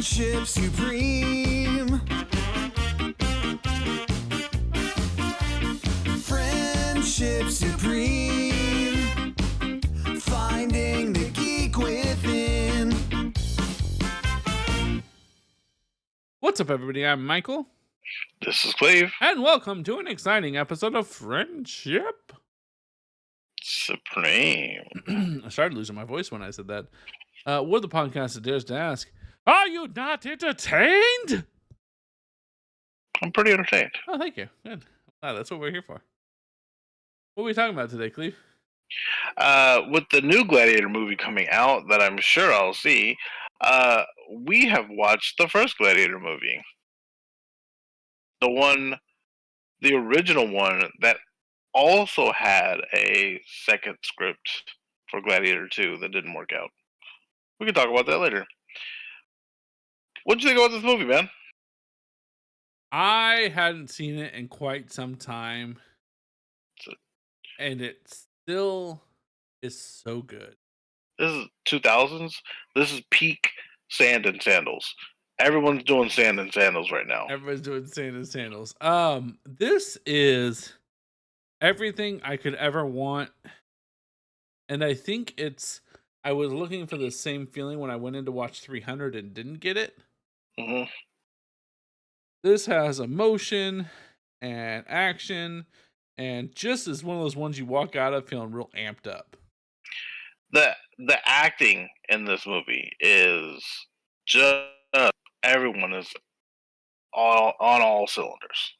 Friendship supreme. Friendship supreme. Finding the geek within. What's up, everybody? I'm Michael, This is Cleve. and welcome to an exciting episode of Friendship. Supreme. I started losing my voice when I said that. We're the podcast that dares to ask, are you not entertained? I'm pretty entertained. Oh, thank you. Good. That's what we're here for. What are we talking about today, Cleve? With the new Gladiator movie coming out that I'm sure I'll see, we have watched the first Gladiator movie. The original one that also had a second script for Gladiator 2 that didn't work out. We can talk about that later. What'd you think about this movie, man? I hadn't seen it in quite some time, and it still is so good. This is 2000s. This is peak sand and sandals. Everyone's doing sand and sandals right now. Everybody's doing sand and sandals. This is everything I could ever want, and I think I was looking for the same feeling when I went in to watch 300 and didn't get it. hmm This has emotion and action, and just is one of those ones you walk out of feeling real amped up. The acting in this movie is just everyone is on all cylinders.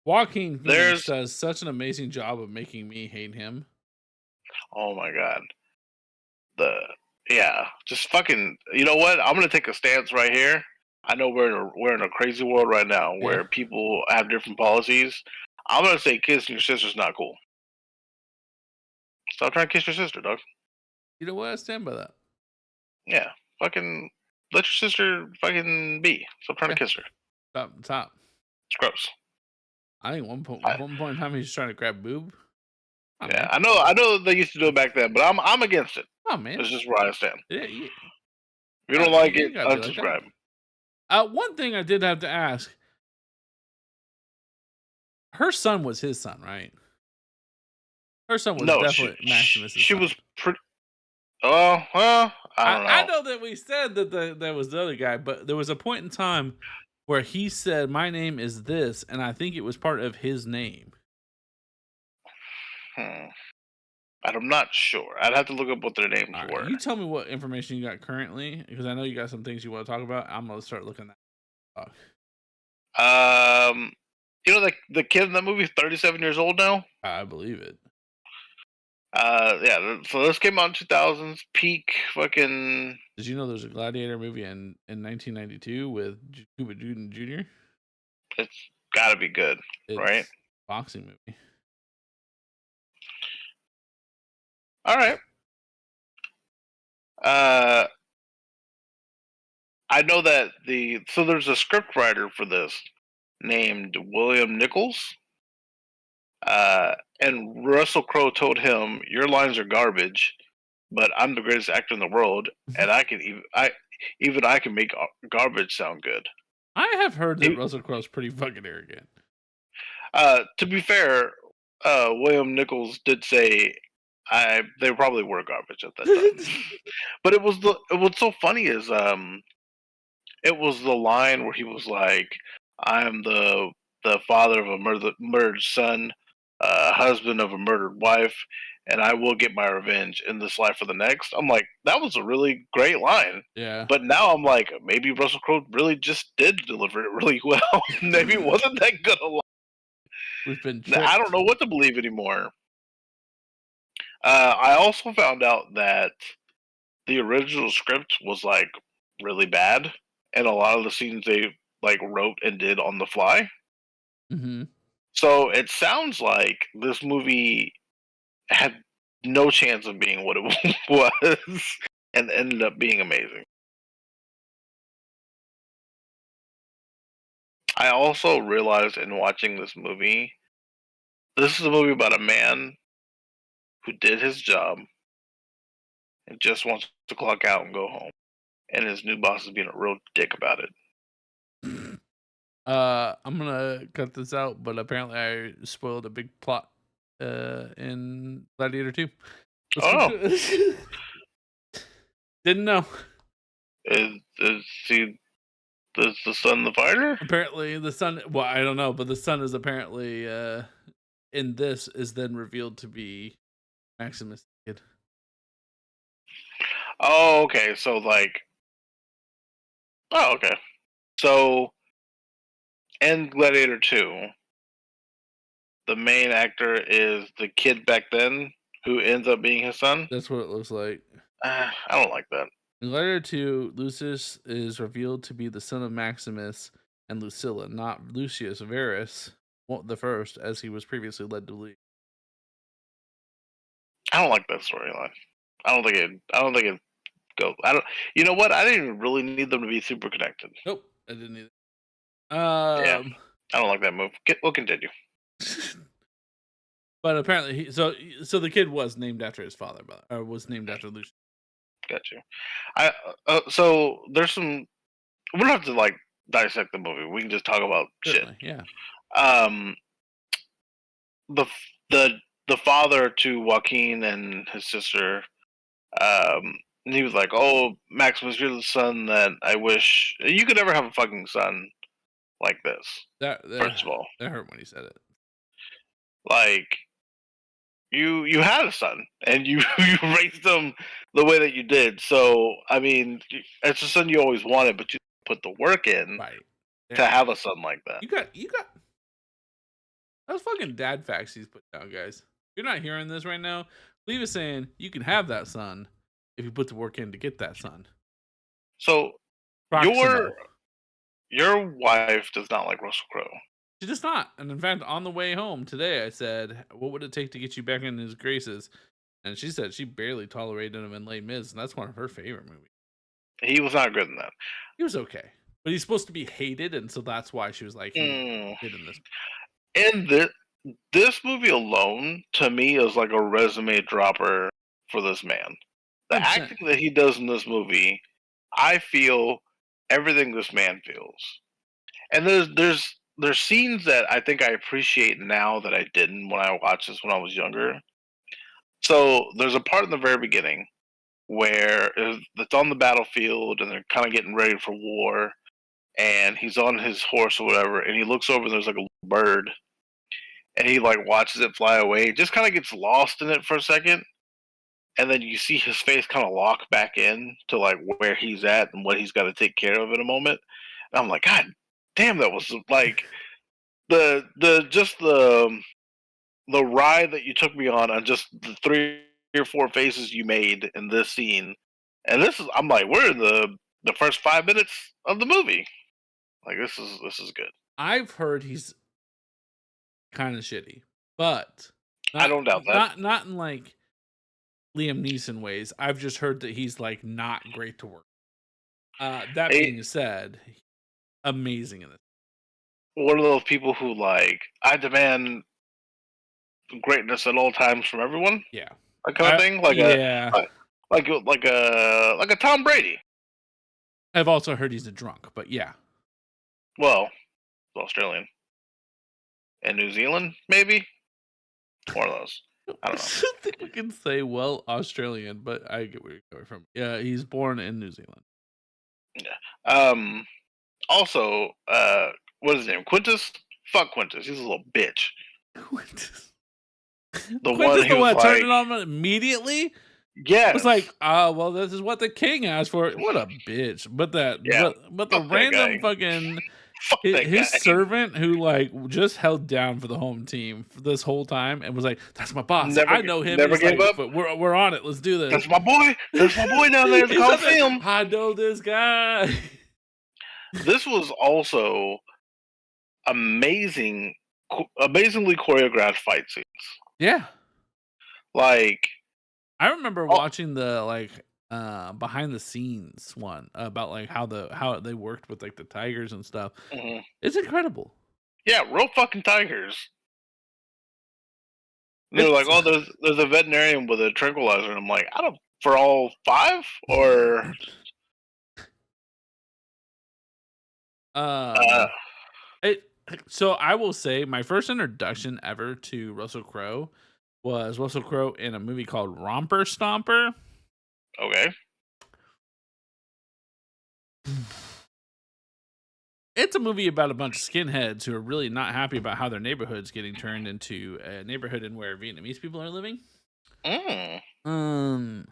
Joaquin Phoenix does such an amazing job of making me hate him. Oh my god. Just fucking. You know what? I'm gonna take a stance right here. I know we're in a crazy world right now where people have different policies. I'm gonna say kissing your sister's not cool. Stop trying to kiss your sister, dog. You know what? I stand by that. Yeah, fucking let your sister fucking be. Stop trying to kiss her. Stop. It's gross. I think one point in time he's trying to grab boob. Oh, yeah, man. I know they used to do it back then, but I'm against it. Oh man, that's just where I stand. Yeah. If you don't like it, unsubscribe. Like one thing I did have to ask: her son was his son, right? Her son was definitely Maximus'. She was pretty. Oh well, I don't know. I know that we said that that was the other guy, but there was a point in time where he said, "My name is this," and I think it was part of his name. I'm not sure. I'd have to look up what their names were. You tell me what information you got currently, because I know you got some things you want to talk about. I'm gonna start looking at. You know the kid in that movie is 37 years old now. I believe it. Yeah. So this came out in 2000s, peak fucking. Did you know there's a Gladiator movie in 1992 with Cuba Gooding Jr.? It's got to be good, right? Boxing movie. All right. I know that there's a script writer for this named William Nichols. And Russell Crowe told him, "Your lines are garbage, but I'm the greatest actor in the world, and I can make garbage sound good." I have heard that Russell Crowe's pretty fucking arrogant. To be fair, William Nichols did say they probably were garbage at that time. But what's so funny is it was the line where he was like, "I'm the father of a murdered son, husband of a murdered wife, and I will get my revenge in this life or the next." I'm like, that was a really great line. Yeah. But now I'm like, maybe Russell Crowe really just did deliver it really well. Maybe it wasn't that good a line. We've been tricked. I don't know what to believe anymore. I also found out that the original script was like really bad, and a lot of the scenes they like wrote and did on the fly. Mm-hmm. So it sounds like this movie had no chance of being what it was, and ended up being amazing. I also realized in watching this movie, this is a movie about a man who did his job and just wants to clock out and go home. and his new boss is being a real dick about it. I'm gonna cut this out, but apparently I spoiled a big plot in Gladiator 2. Let's get Oh, to it. Didn't know. is the son the fighter? Apparently the son, well, I don't know, but the son is apparently in this is then revealed to be Maximus' kid. Oh, okay. So like, oh, okay. So in Gladiator 2, the main actor is the kid back then who ends up being his son. That's what it looks like. I don't like that. In Gladiator 2, Lucius is revealed to be the son of Maximus and Lucilla, not Lucius Verus, the first, as he was previously led to believe. I don't like that storyline. I don't think it. I don't think it goes. I don't. You know what? I didn't even really need them to be super connected. Nope, I didn't either. Yeah, I don't like that move. We'll continue. But apparently, so the kid was named after his father, or was named after Lucius. Got you. So there's some. We don't have to like dissect the movie. We can just talk about Certainly, shit. yeah. The the father to Joaquin and his sister. And he was like, "Oh, Maximus, you're the son that I wish you could ever have a fucking son like this." That First of all, that hurt when he said it. like you had a son and you you raised him the way that you did. So I mean, it's the son you always wanted, but you put the work in Right. to have a son like that. You got those fucking dad facts he's put down, guys. If you're not hearing this right now, leave us saying you can have that son if you put the work in to get that son. So Proximo. your wife does not like Russell Crowe. She does not. And in fact, on the way home today, I said, "What would it take to get you back in his graces?" And she said she barely tolerated him in Les Mis, and that's one of her favorite movies. He was not good in that. He was okay, but he's supposed to be hated, and so that's why she was like, "He Mm. did in this." And this movie alone, to me, is like a resume dropper for this man. The 100%. acting that he does in this movie, I feel everything this man feels. And there's scenes that I think I appreciate now that I didn't when I watched this when I was younger. So there's a part in the very beginning where it's on the battlefield and they're kind of getting ready for war, and he's on his horse or whatever, and he looks over and there's like a little bird, and he like watches it fly away, just kind of gets lost in it for a second, and then you see his face kind of lock back in to like where he's at and what he's got to take care of in a moment. And I'm like, God damn, that was like the just the ride that you took me on just the 3 or 4 faces you made in this scene. And this is, I'm like, we're in the first 5 minutes of the movie. Like this is good. I've heard he's kind of shitty, but I don't doubt that. Not in like Liam Neeson ways. I've just heard that he's like not great to work. That Hey, being said, amazing in it. one of those people who like, I demand greatness at all times from everyone, Yeah, that kind of thing. yeah. Like a Tom Brady. I've also heard he's a drunk, but yeah. Well, Australian and New Zealand, maybe one of those. I don't know. I think we can say well Australian, but I get where you're coming from. Yeah, he's born in New Zealand. Also, what is his name? Quintus? Fuck Quintus. He's a little bitch. Quintus, The one Quintus, the who was one turned like, it on immediately. yes. Was like, well, this is what the king asked for. What a bitch! But Yeah, but the fuck that random guy. fucking Fuck that his guy. servant who like just held down for the home team for this whole time and was like, "That's my boss. Never I know him." never He's gave like, up. "But we're on it. Let's do this." That's my boy. That's my boy down there at the He's up there, Coliseum. I know this guy. This was also amazingly choreographed fight scenes. Yeah, Like, I remember oh, watching the like behind the scenes one about like how they worked with like the tigers and stuff. mhm. It's incredible. Yeah, real fucking tigers. And they're like, It's oh, there's a veterinarian with a tranquilizer, and I'm like, I don't, for all 5 or Uh, It so I will say my first introduction ever to Russell Crowe was Russell Crowe in a movie called Romper Stomper. okay. It's a movie about a bunch of skinheads who are really not happy about how their neighborhood's getting turned into a neighborhood in where Vietnamese people are living. Mm. Um,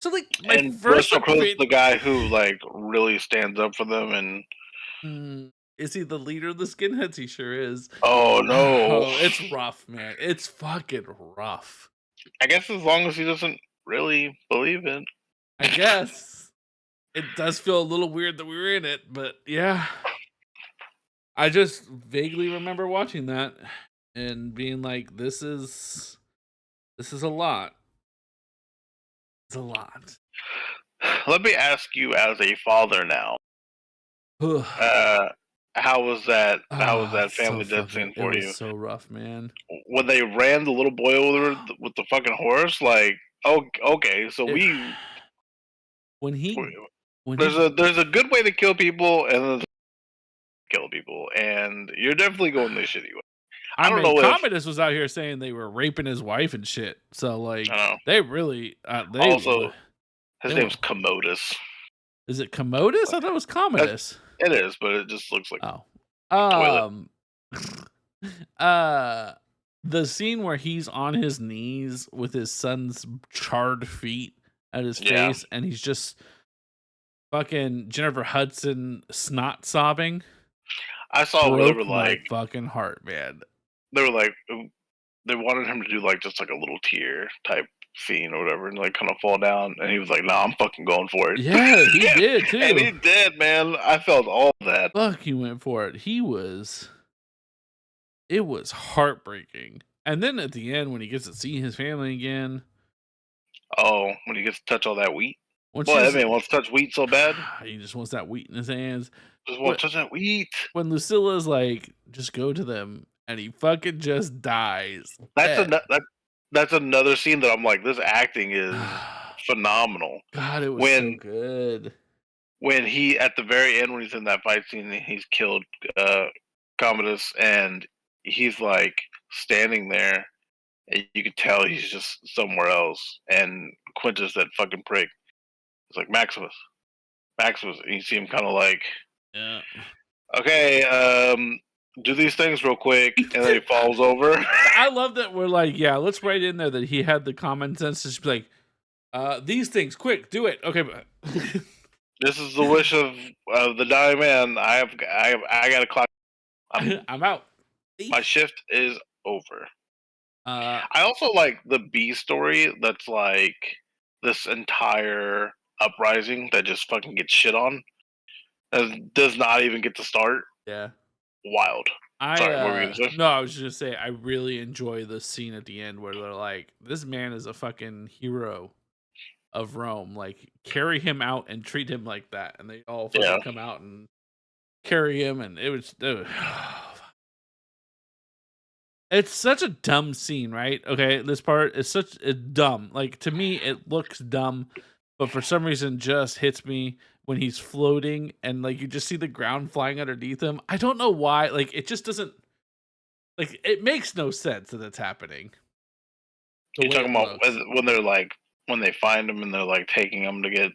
so like my And first Russell Crowe's opinion, the guy who like really stands up for them, and is he the leader of the skinheads? He sure is. oh no. Oh, it's rough, man. It's fucking rough. I guess as long as he doesn't really believe it. I guess it does feel a little weird that we were in it, but yeah. I just vaguely remember watching that and being like, this is a lot. It's a lot. Let me ask you, as a father now, Ah, how was that? How was that it's so family death fucking scene it for was you? so rough, man. When they ran the little boy over with the fucking horse, like, oh, okay, so It, we when he when there's he a good way to kill people, and there's a kill people, and you're definitely going the shitty way. I I don't mean know if Commodus was out here saying they were raping his wife and shit. So I like don't know. they really Also, his they name's were. Commodus. Is it Commodus? I thought it was That, Commodus. it is, but it just looks like Oh. a toilet. Uh the scene where he's on his knees with his son's charred feet at his Yeah, face and he's just fucking Jennifer Hudson snot sobbing I saw where broke my fucking heart, man. they were like they wanted him to do like just like a little tear type scene or whatever, and like kind of fall down, and he was like, "Nah, I'm fucking going for it." Yeah, he did And too. he did, man. I felt all that. Fuck, he went for it. It was heartbreaking. And then at the end when he gets to see his family again, Oh, when he gets to touch all that wheat. when Boy, that she's man wants to touch wheat so bad. he just wants that wheat in his hands. Just want What to touch that wheat. when Lucilla's like, just go to them, and he fucking just dies. That's a Dead. that's another scene that I'm like, this acting is phenomenal. God, it was so When good. he at the very end when he's in that fight scene, and he's killed uh Commodus, and he's like standing there, and you could tell he's just somewhere else. And Quintus, that fucking prick, is like, Maximus, and you see him kind of like, Yeah. okay, do these things real quick, and then he falls over. I love that we're like, yeah, let's write in there that he had the common sense to just be like, these things, quick, do it. Okay, but This is the wish of the dying man. I got to clock. I'm out. My shift is over. Uh, I also like the B story. That's like this entire uprising that just fucking gets shit on. Does not even get to start. yeah. Wild. Sorry, what were we gonna say? No, I was just gonna say I really enjoy the scene at the end where they're like, this man is a fucking hero of Rome. Like, carry him out and treat him like that. And they all fucking Yeah. come out and carry him, and it's such a dumb scene, right? Okay, this part is such a dumb. Like, to me, it looks dumb, but for some reason just hits me when he's floating and like you just see the ground flying underneath him. I don't know why. Like, it just doesn't, like, it makes no sense that it's happening. The You're way talking it about looks. when they're like when they find him and they're like taking him to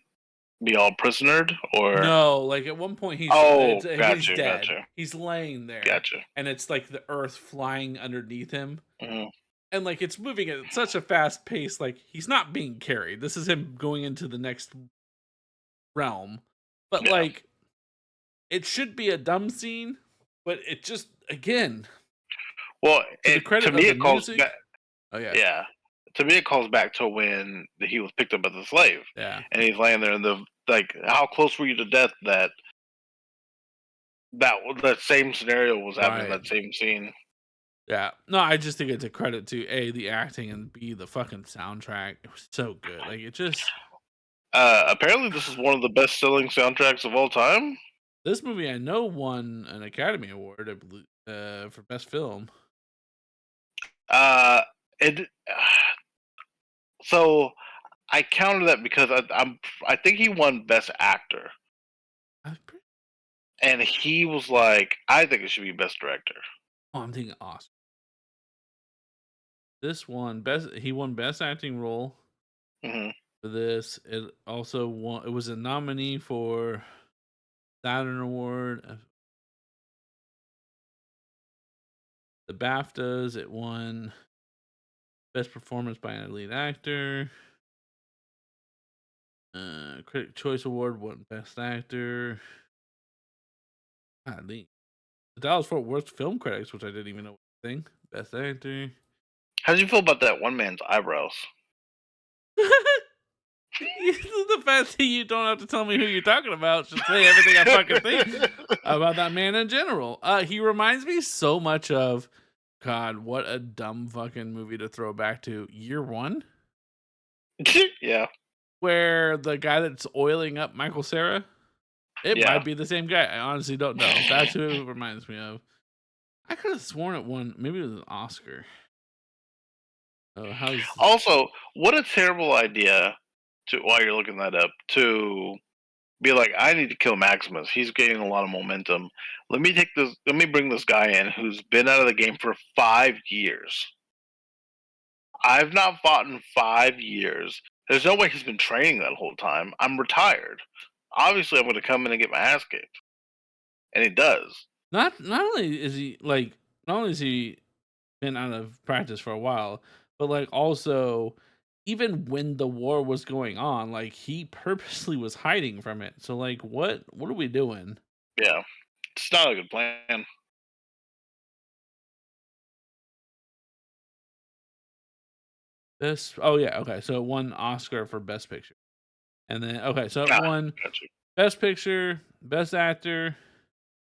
be all prisonered, or No, like at one point oh, he's gotcha, dead. gotcha, He's laying there, gotcha. and it's like the earth flying underneath him. Mhm. And like it's moving at such a fast pace, like he's not being carried. This is him going into the next realm. But Yeah. like it should be a dumb scene, but it just again Well, to the credit to of me the it calls music. back. Oh yeah, Yeah, to me it calls back to when he was picked up as a slave, yeah, and he's laying there, and like, how close were you to death that same scenario was happening in right, that same scene. yeah. No, I just think it's a credit to A, the acting, and B, the fucking soundtrack. It was so good. Like it just Apparently, this is one of the best-selling soundtracks of all time. this movie I know won an Academy Award, I believe, for best film. Uh, it so I counted that because I think he won Best Actor, I'm pretty- and he was like, "I think it should be best director." Oh, I'm thinking Oscar. This one best. He won best acting role Hmm. for this. It also won. It was a nominee for Saturn Award, the BAFTAs. It won best performance by a lead actor. Critic Choice Award won best actor. The Dallas Fort Worth Film Critics, which I didn't even know was a thing. Best actor. How did you feel about that one man's eyebrows? The fact that you don't have to tell me who you're talking about should say everything I fucking think about that man in general. He reminds me so much of God. What a dumb fucking movie to throw back to Year One, Yeah, where the guy that's oiling up Michael Cera. It yeah. might be the same guy. I honestly don't know. That's who it reminds me of. I could have sworn it won. Maybe it was an Oscar. Oh, how's Also, what a terrible idea to while you're looking that up to be like, I need to kill Maximus. He's gaining a lot of momentum. Let me take this. Let me bring this guy in who's been out of the game for 5 years. I've not fought in 5 years. There's no way he's been training that whole time. I'm retired. Obviously, I'm going to come in and get my ass kicked, and he does. not only is he like not only is he been out of practice for a while, but like also even when the war was going on, like he purposely was hiding from it. So like what are we doing? Yeah, it's not a good plan. Best oh yeah, okay. So it won Oscar for Best Picture. And then okay, so it Ah, won gotcha. Best Picture, Best Actor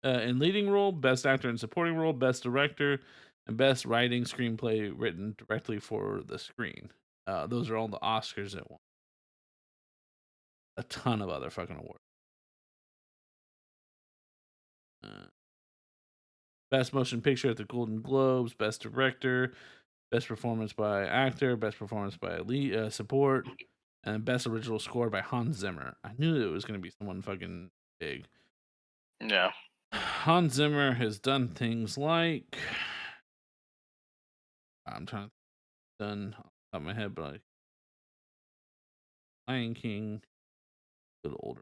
in leading role, Best Actor in supporting role, Best Director, and Best Writing Screenplay written directly for the screen. Those are all the Oscars it won. A ton of other fucking awards. Uh, Best Motion Picture at the Golden Globes, Best Director, Best Performance by Actor, Best Performance by lead support, and Best Original Score by Hans Zimmer. I knew it was going to be someone fucking big. Yeah. Hans Zimmer has done things like I'm trying to done off the top of my head, but like Lion King, a little older.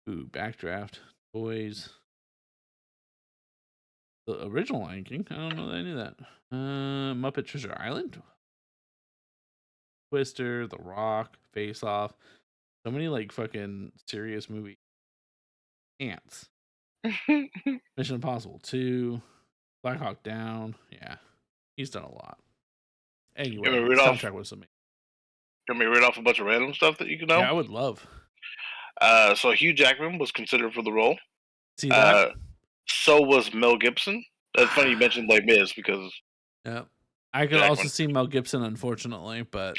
Ooh, Backdraft, Boys, the original Lion King. I don't know that I knew that. Muppet Treasure Island, Twister, The Rock, Face Off. So many like fucking serious movie. Ants, Mission Impossible 2, Black Hawk Down. Yeah, he's done a lot. You Anyway, want me to read off? soundtrack was amazing. You want me to read off a bunch of random stuff that you can know? Yeah, I would love So Hugh Jackman was considered for the role. see that. Uh, so was Mel Gibson. That's funny you mentioned Les Mis because Yeah, I could also Jackman. see Mel Gibson, unfortunately, but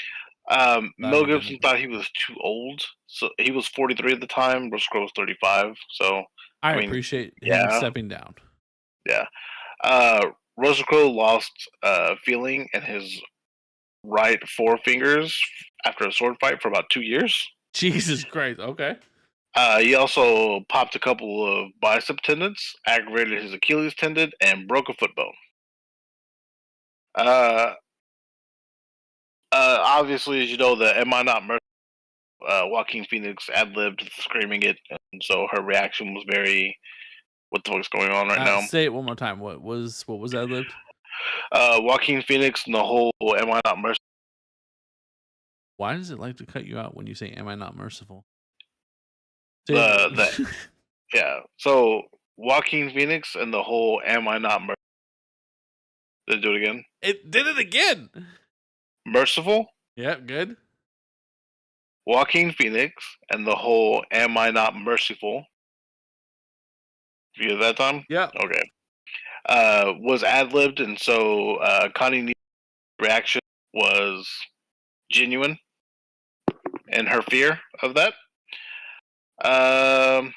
glad Mel he didn't. Gibson thought he was too old, so he was 43 at the time. Russell Crowe was 35. So I I mean, appreciate him yeah, stepping down. yeah. Russell Crowe lost feeling in his right forefingers after a sword fight for about 2 years. Jesus Christ. Okay. He also popped a couple of bicep tendons, aggravated his Achilles tendon, and broke a foot bone. Uh, Obviously, as you know, the "Am I Not Merciful?" Joaquin Phoenix ad libbed screaming it, and so her reaction was very, "What the fuck's going on right now?" Say it one more time. What was ad libbed? Joaquin Phoenix and the whole "Am I Not Merciful?" Why does it like to cut you out when you say "Am I not merciful"? Say The it. yeah. So Joaquin Phoenix and the whole "Am I Not Merciful?" Did it do it again? It did it again. Merciful. Yep. Good. Joaquin Phoenix and the whole "Am I Not Merciful?" You hear that time? Yep. Okay. Was ad libbed, and so Connie Neal's reaction was genuine in her fear of that. Um,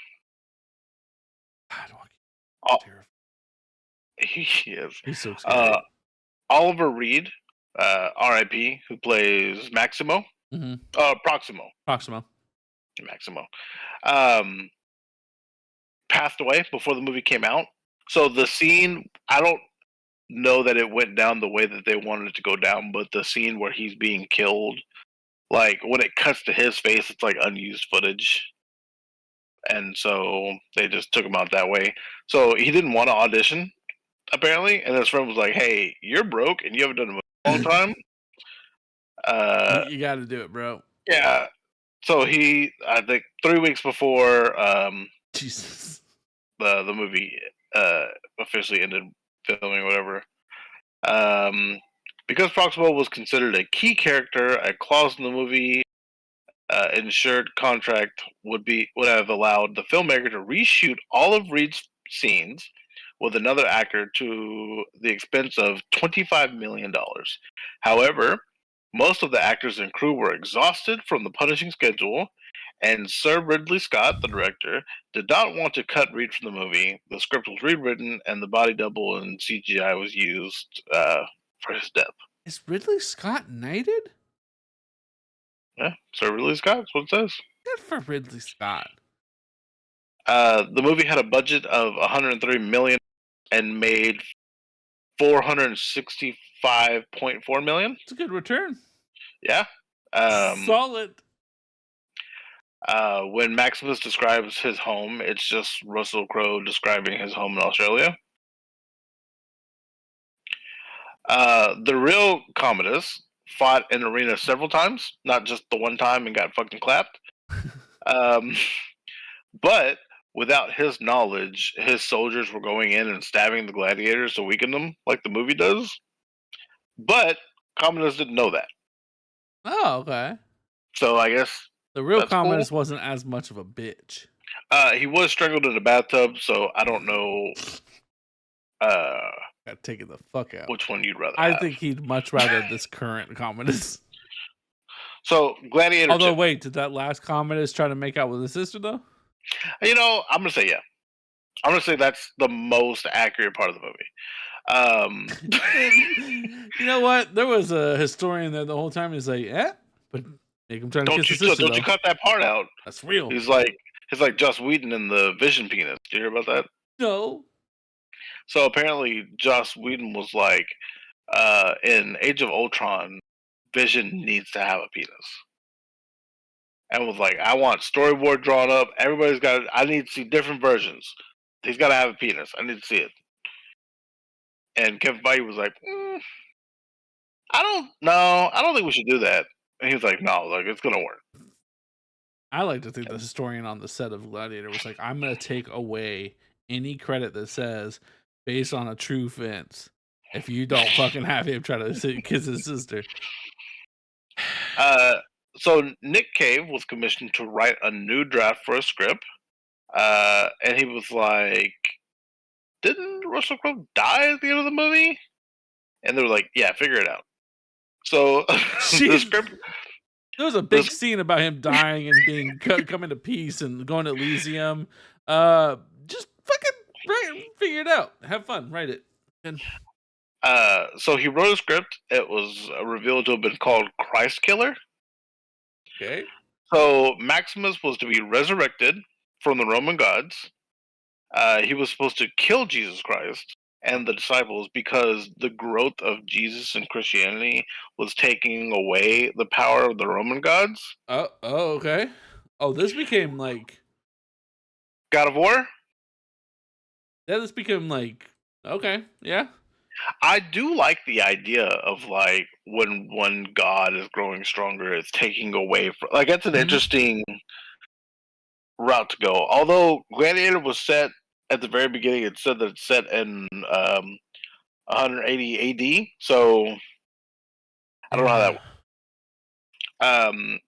God, Joaquin, Ol- terrifying. he is. He's so scary. Uh, Oliver Reed R.I.P., who plays Maximo. Mm-hmm. Proximo. Proximo. Maximo. Um, Passed away before the movie came out. So the scene, I don't know that it went down the way that they wanted it to go down, but the scene where he's being killed, like when it cuts to his face, it's like unused footage. And so they just took him out that way. So he didn't want to audition, apparently, and his friend was like, "Hey, you're broke and you haven't done a movie in a long time. You got to do it, bro." Yeah. So I think 3 weeks before Jesus. the movie officially ended filming, whatever. Because Proximo was considered a key character, a clause in the movie ensured contract would have allowed the filmmaker to reshoot all of Reed's scenes with another actor to the expense of $25 million. However, most of the actors and crew were exhausted from the punishing schedule, and Sir Ridley Scott, the director, did not want to cut Reed from the movie. The script was rewritten, and the body double and CGI was used for his death. Is Ridley Scott knighted? Yeah, Sir Ridley Scott. That's what it says. Good for Ridley Scott. The movie had a budget of 103 million and made 465.4 million. It's a good return. Yeah. Solid. When Maximus describes his home, it's just Russell Crowe describing his home in Australia. The real Commodus fought in arena several times, not just the one time and got fucking clapped. But without his knowledge, his soldiers were going in and stabbing the gladiators to weaken them, like the movie does. But Commodus didn't know that. Oh, okay. So I guess the real that's Commodus cool. wasn't as much of a bitch. He was strangled in a bathtub, so I don't know Got taken the fuck out. which one you'd rather I have. think he'd much rather this current Commodus. So Gladiator. Although, wait, did that last Commodus try to make out with his sister though? You know, I'm gonna say yeah. I'm gonna say that's the most accurate part of the movie. You know what? There was a historian there the whole time. He's like, "Eh, but make him try to kiss his sister." Don't you cut that part out? That's real. He's like Joss Whedon in the Vision penis. Did you hear about that? No. So apparently, Joss Whedon was like, in Age of Ultron, Vision needs to have a penis. And was like, I want storyboard drawn up. Everybody's got it. I need to see different versions. He's got to have a penis. I need to see it. And Kevin Feige was like, I don't think we should do that. And he was like, no, like it's gonna work. I like to think the historian on the set of Gladiator was like, I'm gonna take away any credit that says based on a true offense if you don't fucking have him try to kiss his sister. So Nick Cave was commissioned to write a new draft for a script, and he was like, "Didn't Russell Crowe die at the end of the movie?" And they were like, "Yeah, figure it out." So the script. There was a big scene about him dying and being coming to peace and going to Elysium. Just fucking figure it out. Have fun. Write it. And so he wrote a script. It was revealed to have been called Christ Killer. Okay. So Maximus was to be resurrected from the Roman gods. He was supposed to kill Jesus Christ and the disciples because the growth of Jesus and Christianity was taking away the power of the Roman gods. Oh, okay. Oh, this became like God of War? Yeah, this became like okay, yeah. I do like the idea of like when one god is growing stronger, it's taking away from like that's an interesting route to go. Although Gladiator was set at the very beginning, it said that it's set in 180 AD, so I don't know how that works.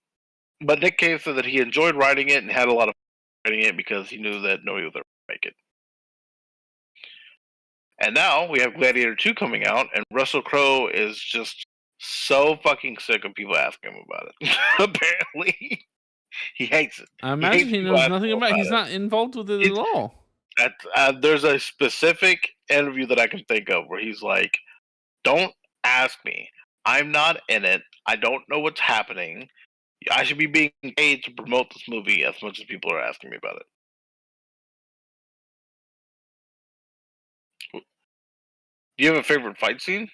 But Nick Cave said that he enjoyed writing it and had a lot of fun writing it because he knew that nobody would ever make it. And now we have Gladiator 2 coming out, and Russell Crowe is just so fucking sick of people asking him about it. Apparently, he hates it. I imagine he knows nothing about it. He's not involved with it at all. There's a specific interview that I can think of where he's like, "Don't ask me. I'm not in it. I don't know what's happening. I should be being paid to promote this movie as much as people are asking me about it. Do you have a favorite fight scene?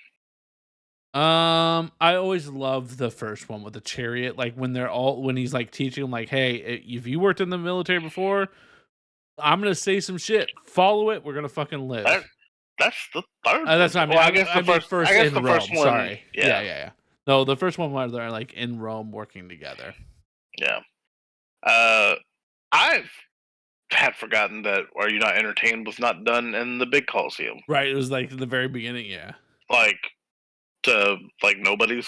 I always love the first one with the chariot, like when he's like teaching him, like, hey, if you worked in the military before, I'm gonna say some shit. Follow it. We're gonna fucking That, live. that's the third That's one. what I mean. Well, I guess I mean I first guess in the first Rome. one. Sorry. Yeah, Yeah. No, the first one where they're like in Rome working together. yeah. Uh, I had forgotten that "Are You Not Entertained" was not done in the big Coliseum, Right. It was like in the very beginning. Yeah. like to like nobody's.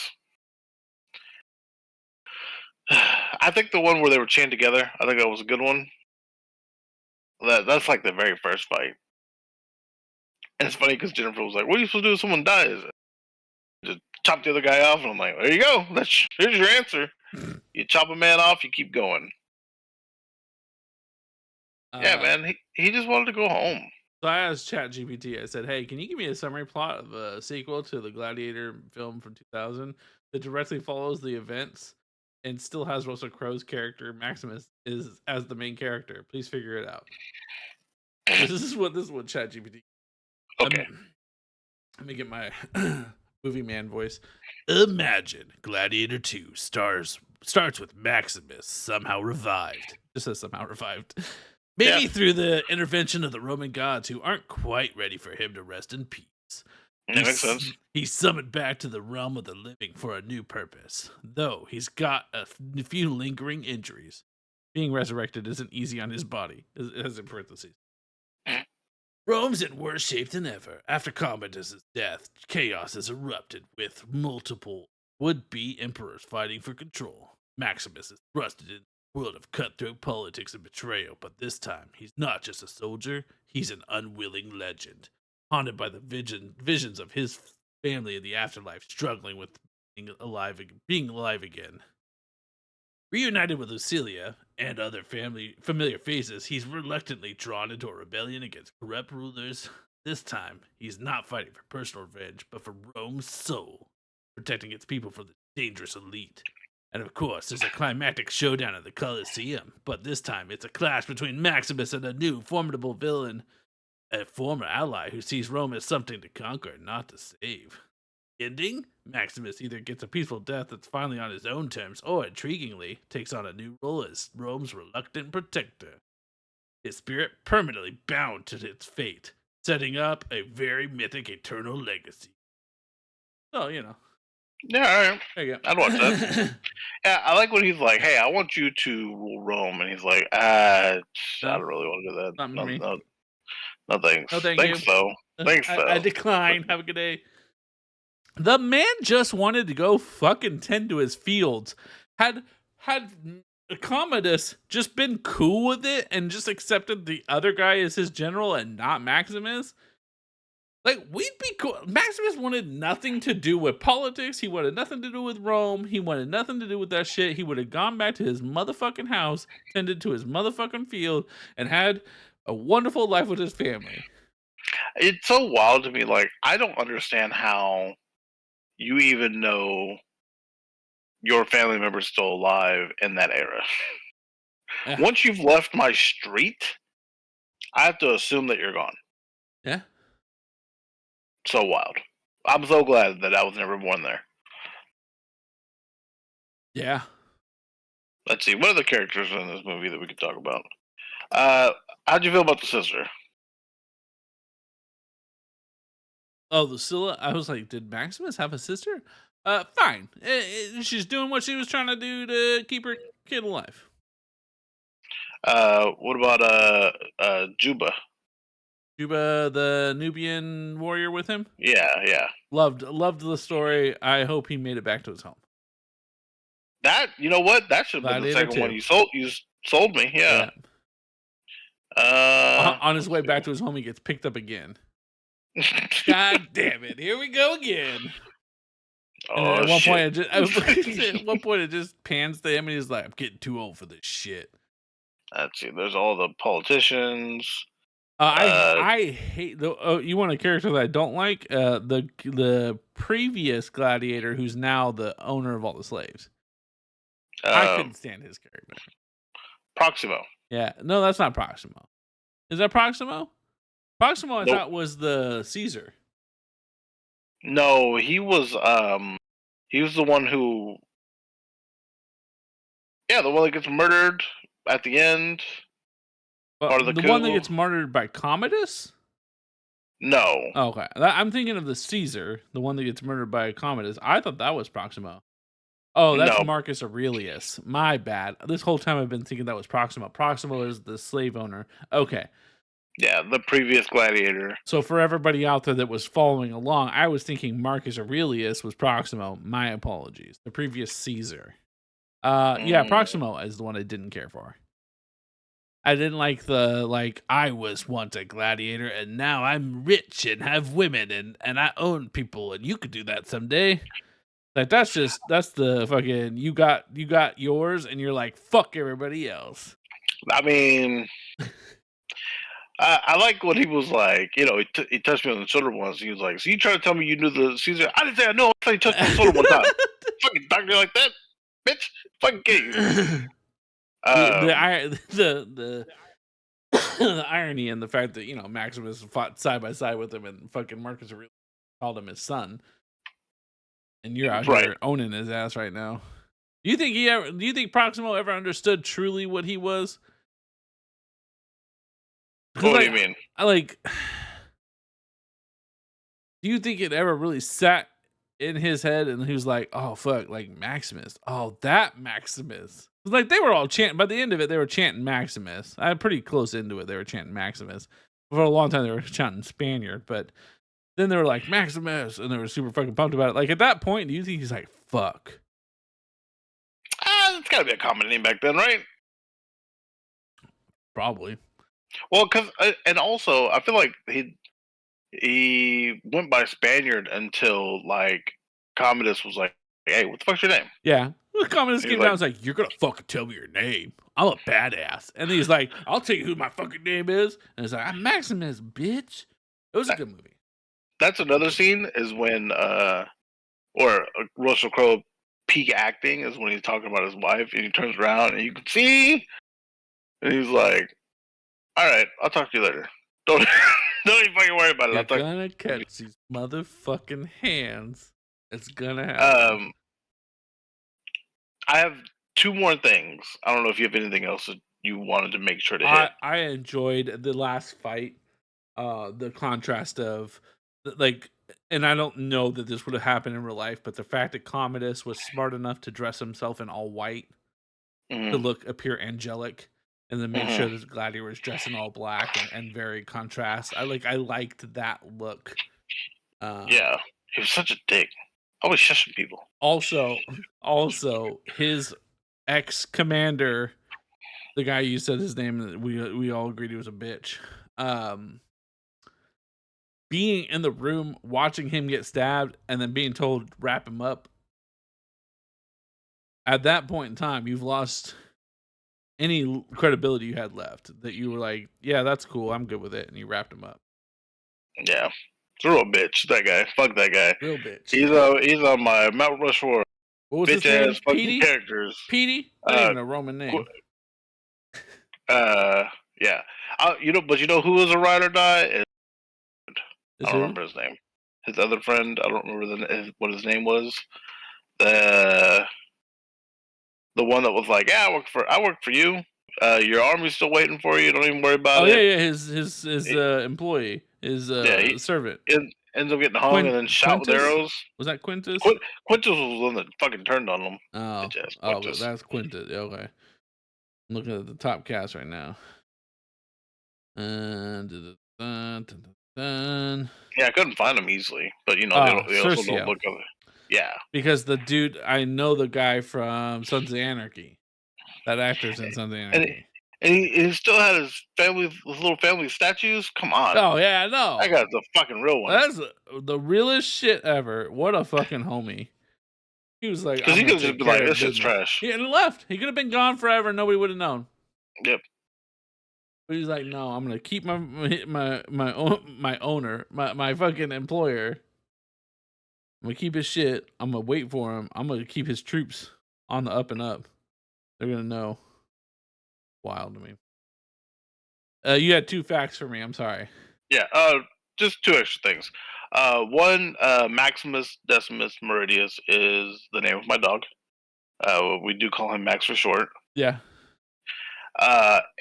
I think the one where they were chained together. I think that was a good one. That's like the very first fight. And it's funny because Jennifer was like, "What are you supposed to do if someone dies? Just chop the other guy off." And I'm like, "There you go. Here's your answer. You chop a man off, you keep going." Yeah, Uh, man. He just wanted to go home. so I asked ChatGPT. I said, "Hey, can you give me a summary plot of a sequel to the Gladiator film from 2000 that directly follows the events and still has Russell Crowe's character Maximus is as the main character? Please figure it out." This is what ChatGPT. Okay. Let me get my movie man voice. Imagine Gladiator 2 starts with Maximus somehow revived. Just says somehow revived. Maybe Yeah. through the intervention of the Roman gods who aren't quite ready for him to rest in peace. That makes sense. He's summoned back to the realm of the living for a new purpose, though he's got a few lingering injuries. Being resurrected isn't easy on his body, as in parentheses. Rome's in worse shape than ever. After Commodus's death, chaos has erupted with multiple would-be emperors fighting for control. Maximus is thrusted in the world of cutthroat politics and betrayal, but this time he's not just a soldier, he's an unwilling legend, haunted by the visions of his family in the afterlife, struggling with being alive again. Reunited with Lucilia and other familiar faces, he's reluctantly drawn into a rebellion against corrupt rulers. This time, he's not fighting for personal revenge, but for Rome's soul, protecting its people from the dangerous elite. And of course, there's a climactic showdown at the Colosseum, but this time it's a clash between Maximus and a new formidable villain, a former ally who sees Rome as something to conquer, not to save. Ending? Maximus either gets a peaceful death that's finally on his own terms, or intriguingly, takes on a new role as Rome's reluctant protector. His spirit permanently bound to its fate, setting up a very mythic eternal legacy. So, Yeah, all right. there you go. I'd watch that. Yeah, I like when he's like, "Hey, I want you to rule Rome," and he's like, I don't really want to do that. Not me. No thanks. No, thank Thanks you. though. Thanks though. I decline. Have a good day. The man just wanted to go fucking tend to his fields. Had Commodus just been cool with it and just accepted the other guy as his general and not Maximus, like, we'd be cool. Maximus wanted nothing to do with politics. He wanted nothing to do with Rome. He wanted nothing to do with that shit. He would have gone back to his motherfucking house, tended to his motherfucking field, and had a wonderful life with his family. It's so wild to me. Like, I don't understand how you even know your family member's still alive in that era. Yeah. Once you've left my street, I have to assume that you're gone. Yeah. So wild. I'm so glad that I was never born there. Yeah. Let's see. What other characters are in this movie that we could talk about? How'd you feel about the sister? Oh, Lucilla. I was like, did Maximus have a sister? Fine. She's doing what she was trying to do to keep her kid alive. What about Juba? Juba, the Nubian warrior with him. Yeah. Loved the story. I hope he made it back to his home. That, you know what? That should have been the Gladiator second one 2. you sold me. Yeah. On his way back to his home, he gets picked up again. God damn it! Here we go again. Oh, at one shit. at one point, it just pans to him, and he's like, "I'm getting too old for this shit." Let's see. There's all the politicians. I hate the. Oh, you want a character that I don't like? The previous Gladiator, who's now the owner of all the slaves. I couldn't stand his character. Proximo. Yeah, no, that's not Proximo. Is that Proximo? Proximo, I Nope. thought was the Caesar. No, he was the one who, yeah, the one that gets murdered at the end. Part of the The one that coup? gets martyred by Commodus? No. Oh, okay. I'm thinking of the Caesar, the one that gets murdered by Commodus. I thought that was Proximo. Oh, that's No. Marcus Aurelius. My bad. This whole time I've been thinking that was Proximo. Proximo is the slave owner. Okay. Yeah, the previous Gladiator. So for everybody out there that was following along, I was thinking Marcus Aurelius was Proximo. My apologies. The previous Caesar. Yeah, Proximo is the one I didn't care for. I didn't like I was once a gladiator and now I'm rich and have women and I own people and you could do that someday. Like that's the fucking you got yours and you're like fuck everybody else. I mean, I like when he was like, he touched me on the shoulder once. He was like, "So you trying to tell me you knew the Caesar?" I didn't say I know. I said he touched me on the shoulder one time. Fucking doctor like that, bitch. Fucking get you. The the irony and the fact that Maximus fought side by side with him and fucking Marcus Aurelius called him his son, and you're out here owning his ass right now. Do you think Proximo ever understood truly what he was? What do you mean? Do you think it ever really sat in his head and he was like, oh fuck, like Maximus. Oh, that Maximus. Like they were all chanting by the end of it, they were chanting Maximus. I'm pretty close into it, they were chanting Maximus. For a long time they were chanting Spaniard, but then they were like Maximus and they were super fucking pumped about it. Like at that point, do you think he's like, fuck? It's gotta be a common name back then, right? Probably. Well, and also I feel like he went by Spaniard until like Commodus was like, "Hey, what the fuck's your name?" Yeah, Commodus came down and was like, "You're gonna fucking tell me your name. I'm a badass." And he's like, "I'll tell you who my fucking name is." And it's like, "I'm Maximus, bitch." It was a good movie. That's another scene is when Russell Crowe peak acting is when he's talking about his wife and he turns around and you can see, and he's like, "All right, I'll talk to you later. Don't even fucking worry about it." You're gonna catch these motherfucking hands. It's gonna happen. I have two more things. I don't know if you have anything else that you wanted to make sure to hit. I enjoyed the last fight. The contrast of and I don't know that this would have happened in real life, but the fact that Commodus was smart enough to dress himself in all white to appear angelic, and then make sure this gladiator was dressed in all black and very contrast. I liked that look. Yeah, he was such a dick. Always shushing people. Also, his ex-commander, the guy you said his name, we all agreed he was a bitch. Being in the room, watching him get stabbed, and then being told wrap him up. At that point in time, you've lost any credibility you had left. That you were like, yeah, that's cool, I'm good with it, and you wrapped him up. Yeah, it's a real bitch. That guy, fuck that guy. Real bitch. He's on my Mount Rushmore. What was bitch his ass fucking characters. Petey? Not even a Roman name. Yeah. But you know who was a ride or die? I don't remember his name. His other friend, I don't remember what his name was. The one that was like, "Yeah, I work for you. Your army's still waiting for you. Don't even worry about it." Oh yeah, his employee, his servant. Ends up getting hung and then shot with arrows. Was that Quintus? Quintus was the one that fucking turned on him. Oh, that's Quintus. Okay, I'm looking at the top cast right now. Yeah, I couldn't find him easily, but they also don't look at it. Yeah, because the dude, I know the guy from Sons of Anarchy. That actor's in Sons of Anarchy. And he still had his little family statues. Come on. Oh yeah, I know. That guy's the fucking real one. That's the realest shit ever. What a fucking homie. He was like, because he could just be like, "This shit's trash." Yeah, and he left. He could have been gone forever. And nobody would have known. Yep. But he's like, "No, I'm gonna keep my owner, my fucking employer. I'm gonna keep his shit. I'm gonna wait for him. I'm gonna keep his troops on the up and up. They're gonna know." Wild to me. You had 2 facts for me. I'm sorry. Yeah. Just two extra things. One, Maximus Decimus Meridius is the name of my dog. We do call him Max for short. Yeah.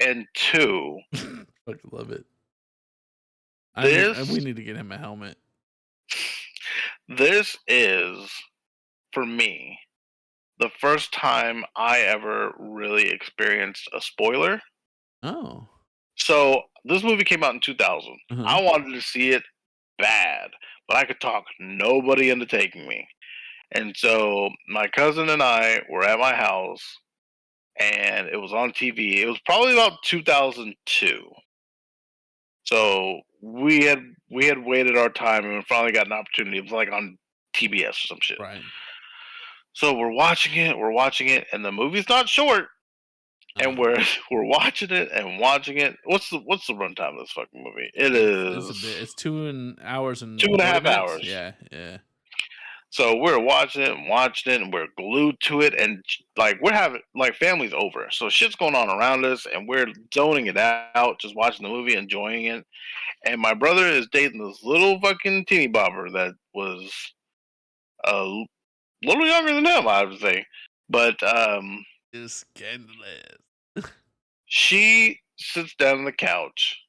And two, Fucking love it. We this need to get him a helmet. this is for me the first time I ever really experienced a spoiler. Oh. So this movie came out in 2000. Uh-huh. I wanted to see it bad, but I could talk nobody into taking me. And so my cousin and I were at my house, and it was on TV. It was probably about 2002. So we had waited our time and we finally got an opportunity. It was like on TBS or some shit. Right. So we're watching it, and the movie's not short, and Uh, we're watching it and watching it. What's the runtime of this fucking movie? It it's a is bit. It's 2 hours and two and a 40 half minutes. hours. Yeah. Yeah. So we're watching it, and we're glued to it, and like we're having like family's over, so shit's going on around us, and we're zoning it out, just watching the movie, enjoying it. And my brother is dating this little fucking teeny bobber that was a little younger than him, I would say. But It's scandalous. she sits down on the couch,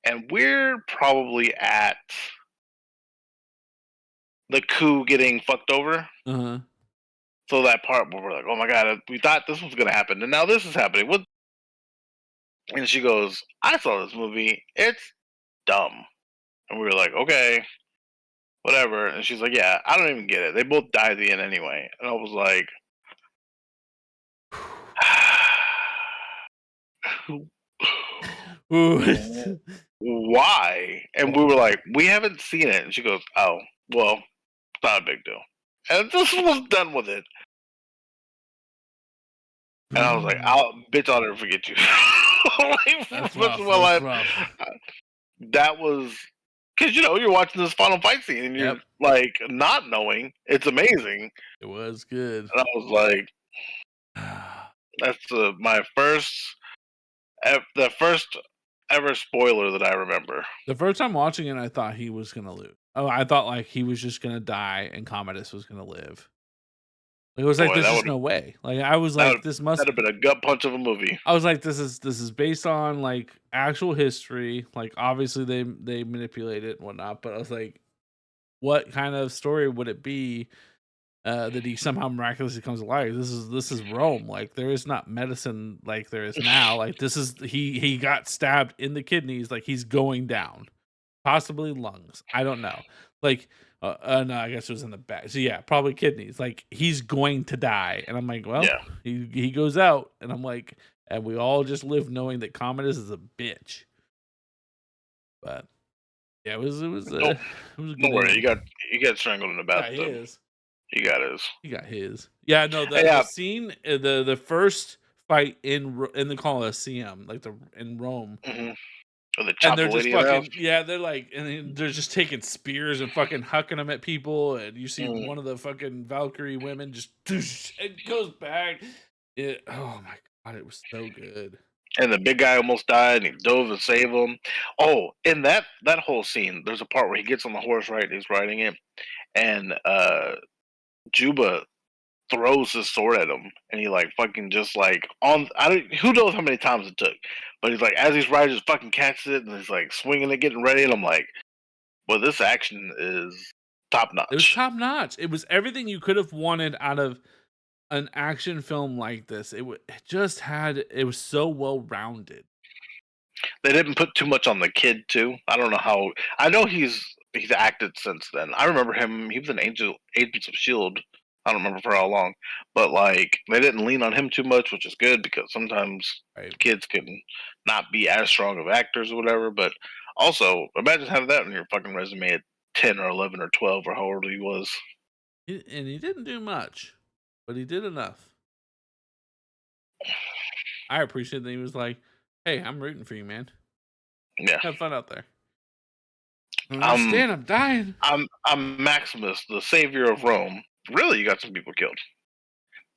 and we're probably at the coup getting fucked over. Uh-huh. So that part where we're like, "Oh my god, we thought this was gonna happen, and now this is happening." What? And she goes, "I saw this movie. It's dumb." And we were like, "Okay, whatever." And she's like, "Yeah, I don't even get it. They both die at the end anyway." And I was like, Ooh. "Why?" And we were like, "We haven't seen it." And she goes, "Oh, well, it's not a big deal." And this was done with it. And I was like, bitch, I'll never forget you." Like, for That's the rest rough. of my That's life. rough. That was because you're watching this final fight scene and you're Yep. like not knowing it's amazing. It was good. And I was like, that's my the first ever spoiler that I remember. The first time watching it, I thought he was gonna lose. Oh, I thought like he was just gonna die and Commodus was gonna live. It was like Boy, there's just no way. Like I was like, this must. that'd have been a gut punch of a movie. I was like, this is based on like actual history. Like obviously they manipulate it and whatnot. But I was like, what kind of story would it be that he somehow miraculously comes alive? This is Rome. Like there is not medicine like there is now. Like this is he got stabbed in the kidneys. Like he's going down, possibly lungs. I don't know. Like no, I guess it was in the back. So yeah, probably kidneys. Like he's going to die, and I'm like, well, Yeah. he goes out, and I'm like, and we all just live knowing that Commodus is a bitch. But yeah, Don't, it was a good don't worry, ending. you got strangled in the Yeah, bathtub. He got his. he got his. Yeah, no, the Yeah. scene, the first fight in the Colosseum, like in Rome. Mm-hmm. Or the And chop they're the just lady in half. fucking they're like, and they're just taking spears and fucking hucking them at people, and you see one of the fucking Valkyrie women just it goes back. Oh my god, it was so good. And the big guy almost died, and he dove to save him. Oh, in that whole scene, there's a part where he gets on the horse, right? He's riding it, and Juba throws his sword at him, and he like fucking just like on. I don't. Who knows how many times it took, but he's like as he's riding, just fucking catches it, and he's like swinging it, getting ready, and I'm like, well, this action is top It was notch. top notch. It was everything you could have wanted out of an action film like this. It just had. It was so well rounded. They didn't put too much on the kid too. I don't know how. I know he's acted since then. I remember him. He was an Agents of Shield. I don't remember for how long, but like they didn't lean on him too much, which is good because sometimes Right. kids can not be as strong of actors or whatever. But also, imagine having that on your fucking resume at 10 or 11 or 12 or however he was. And he didn't do much, but he did enough. I appreciate that he was like, Hey, I'm rooting for you, man. Yeah. Have fun out there. I'm Stan, I'm dying. I'm Maximus, the savior of Rome. Really, you got some people killed,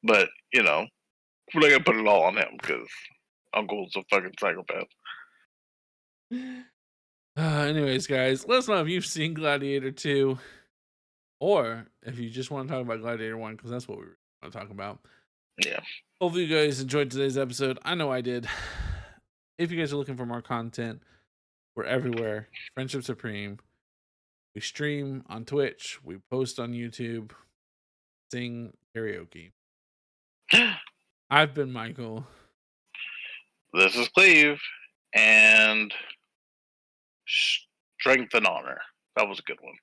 but we're not gonna put it all on him because Uncle's a fucking psychopath. Anyways, guys, let us know if you've seen Gladiator 2 or if you just want to talk about Gladiator 1 because that's what we want to talk about. Yeah. Hopefully, you guys enjoyed today's episode. I know I did. If you guys are looking for more content, we're everywhere. Friendship Supreme. We stream on Twitch. We post on YouTube. Sing karaoke. I've been Michael. This is Cleve, and strength and honor. That was a good one.